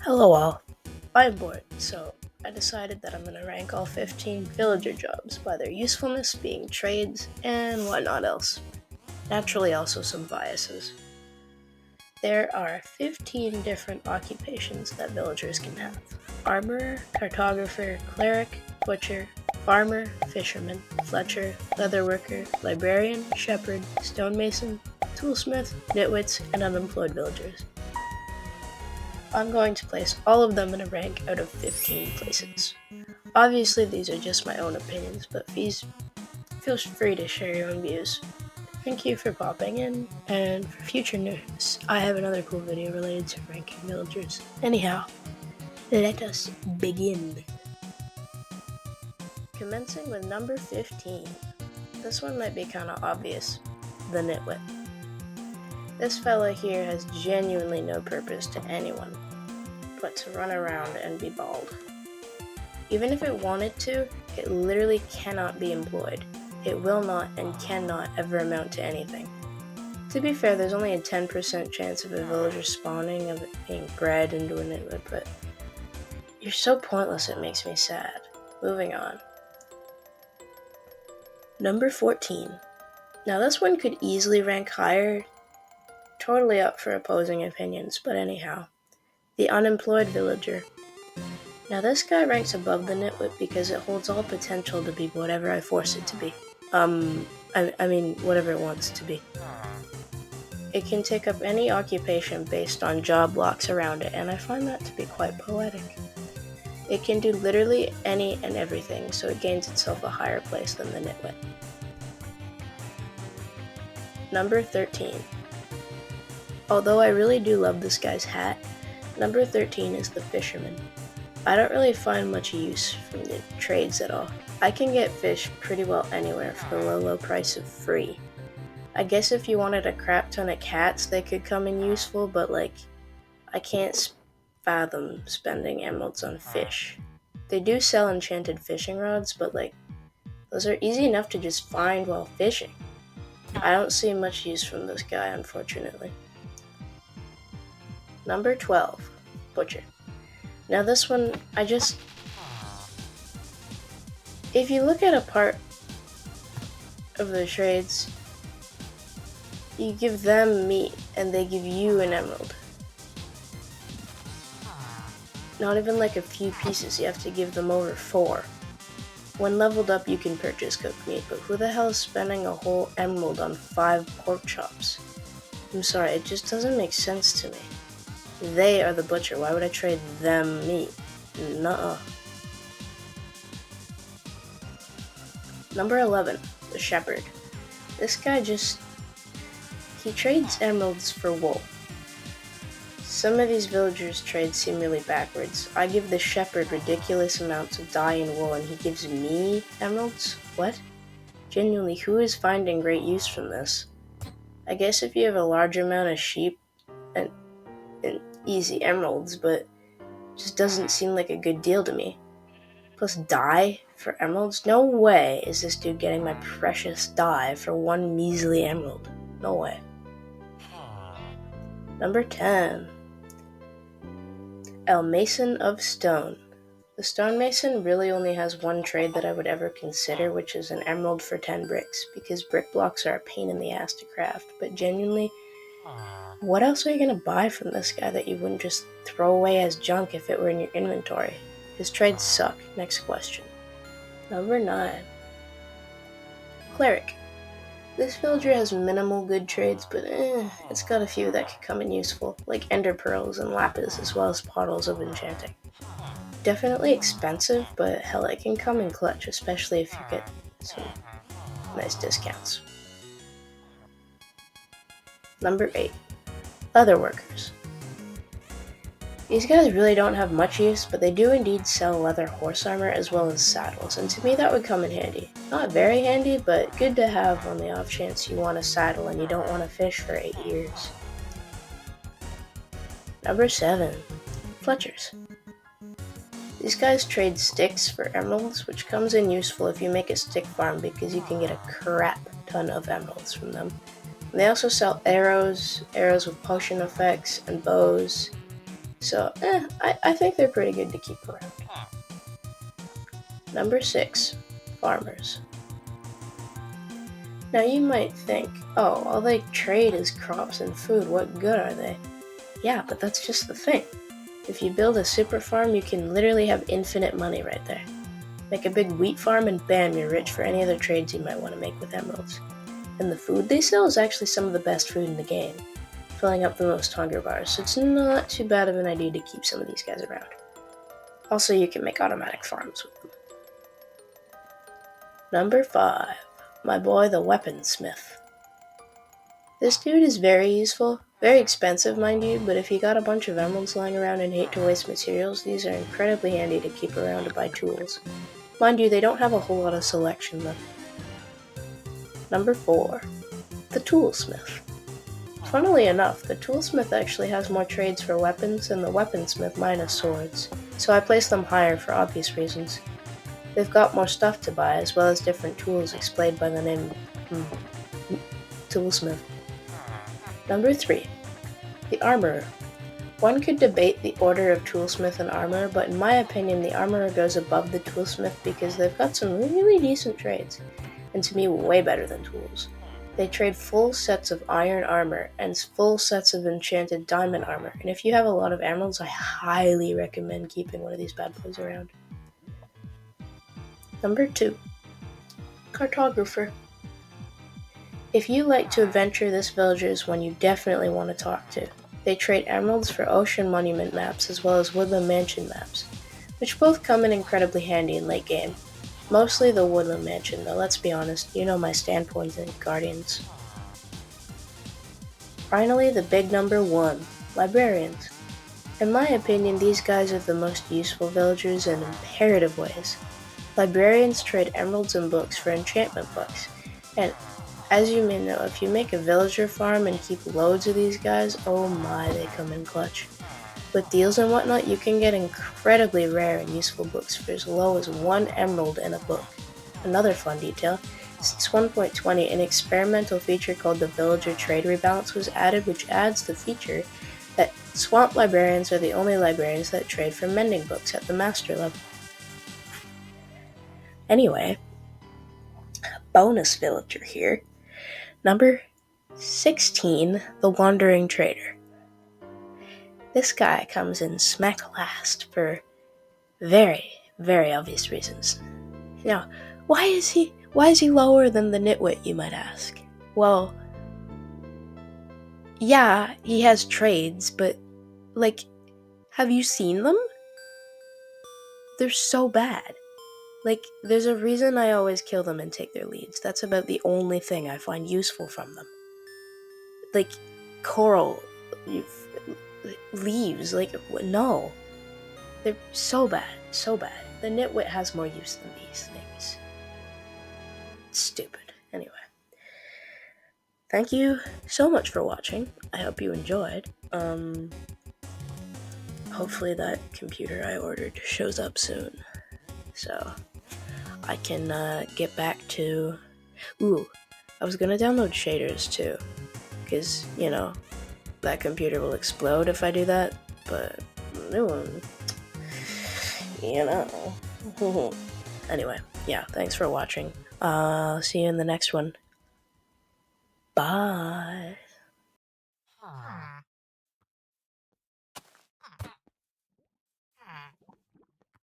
Hello all. I'm bored, so I decided that I'm going to rank all 15 villager jobs by their usefulness being trades and whatnot else. Naturally, also some biases. There are 15 different occupations that villagers can have: armorer, cartographer, cleric, butcher, farmer, fisherman, fletcher, leatherworker, librarian, shepherd, stonemason, toolsmith, nitwits, and unemployed villagers. I'm going to place all of them in a rank out of 15 places. Obviously, these are just my own opinions, but feel free to share your own views. Thank you for popping in, and for future news, I have another cool video related to ranking villagers. Anyhow, let us begin. Commencing with number 15. This one might be kinda obvious, the nitwit. This fella here has genuinely no purpose to anyone but to run around and be bald. Even if it wanted to, it literally cannot be employed. It will not and cannot ever amount to anything. To be fair, there's only a 10% chance of a villager spawning of it being bred into a nitwit, but you're so pointless it makes me sad. Moving on. Number 14. Now this one could easily rank higher, totally up for opposing opinions, but anyhow. The unemployed villager. Now this guy ranks above the nitwit because it holds all potential to be whatever I force it to be. Whatever it wants to be. It can take up any occupation based on job blocks around it, and I find that to be quite poetic. It can do literally any and everything, so it gains itself a higher place than the nitwit. Number 13. Although I really do love this guy's hat, number 13 is the fisherman. I don't really find much use from the trades at all. I can get fish pretty well anywhere for the low price of free. I guess if you wanted a crap ton of cats, they could come in useful, but I can't fathom spending emeralds on fish. They do sell enchanted fishing rods, but those are easy enough to just find while fishing. I don't see much use from this guy, unfortunately. Number 12. Butcher. Now this one, if you look at a part of the trades, you give them meat and they give you an emerald. Not even a few pieces, you have to give them over 4. When leveled up, you can purchase cooked meat, but who the hell is spending a whole emerald on 5 pork chops? I'm sorry, it just doesn't make sense to me. They are the butcher, why would I trade them meat? Nuh-uh. Number 11, the shepherd. This guy he trades emeralds for wool. Some of these villagers' trades seem really backwards. I give the shepherd ridiculous amounts of dye and wool, and he gives me emeralds? What? Genuinely, who is finding great use from this? I guess if you have a large amount of sheep and easy emeralds, but just doesn't seem like a good deal to me. Plus dye for emeralds? No way is this dude getting my precious dye for 1 measly emerald. No way. Number 10. El Mason of Stone. The stonemason really only has one trade that I would ever consider, which is an emerald for 10 bricks, because brick blocks are a pain in the ass to craft, but genuinely, what else are you going to buy from this guy that you wouldn't just throw away as junk if it were in your inventory? His trades suck. Next question. Number 9. Cleric. This villager has minimal good trades, but it's got a few that could come in useful, like ender pearls and lapis, as well as bottles of enchanting. Definitely expensive, but hell, it can come in clutch, especially if you get some nice discounts. Number 8. Leatherworkers. These guys really don't have much use, but they do indeed sell leather horse armor as well as saddles, and to me that would come in handy. Not very handy, but good to have on the off chance you want a saddle and you don't want to fish for 8 years. Number 7. Fletchers. These guys trade sticks for emeralds, which comes in useful if you make a stick farm because you can get a crap ton of emeralds from them. And they also sell arrows with potion effects, and bows. So, I think they're pretty good to keep around. Number 6, farmers. Now you might think, oh, all they trade is crops and food, what good are they? Yeah, but that's just the thing. If you build a super farm, you can literally have infinite money right there. Make a big wheat farm and bam, you're rich for any other trades you might want to make with emeralds. And the food they sell is actually some of the best food in the game, filling up the most hunger bars, so it's not too bad of an idea to keep some of these guys around. Also, you can make automatic farms with them. Number 5, my boy the weaponsmith. This dude is very useful, very expensive mind you, but if you got a bunch of emeralds lying around and hate to waste materials, these are incredibly handy to keep around to buy tools. Mind you, they don't have a whole lot of selection though. Number 4, the toolsmith. Funnily enough, the toolsmith actually has more trades for weapons than the weaponsmith minus swords, so I place them higher for obvious reasons. They've got more stuff to buy, as well as different tools explained by the name toolsmith. Number 3, the armorer. One could debate the order of toolsmith and armorer, but in my opinion the armorer goes above the toolsmith because they've got some really decent trades, and to me way better than tools. They trade full sets of iron armor and full sets of enchanted diamond armor, and if you have a lot of emeralds, I highly recommend keeping one of these bad boys around. Number 2, cartographer. If you like to adventure, this villager is one you definitely want to talk to. They trade emeralds for ocean monument maps as well as woodland mansion maps, which both come in incredibly handy in late game. Mostly the woodland mansion, though let's be honest, you know my standpoint in Guardians. Finally, the big number 1, librarians. In my opinion, these guys are the most useful villagers in imperative ways. Librarians trade emeralds and books for enchantment books, and as you may know, if you make a villager farm and keep loads of these guys, oh my, they come in clutch. With deals and whatnot, you can get incredibly rare and useful books for as low as 1 emerald in a book. Another fun detail, since 1.20, an experimental feature called the Villager Trade Rebalance was added, which adds the feature that swamp librarians are the only librarians that trade for mending books at the master level. Anyway, bonus villager here. Number 16, the Wandering Trader. This guy comes in smack last for very, very obvious reasons. Now, why is he lower than the Nitwit, you might ask? Well, yeah, he has trades, but, have you seen them? They're so bad. There's a reason I always kill them and take their leads. That's about the only thing I find useful from them. Coral, leaves, no. They're so bad, so bad. The Nitwit has more use than these things. It's stupid. Anyway. Thank you so much for watching. I hope you enjoyed. Hopefully that computer I ordered shows up soon. So I can get back to... I was gonna download shaders too. Because, that computer will explode if I do that. But, Anyway, yeah, thanks for watching. See you in the next one. Bye.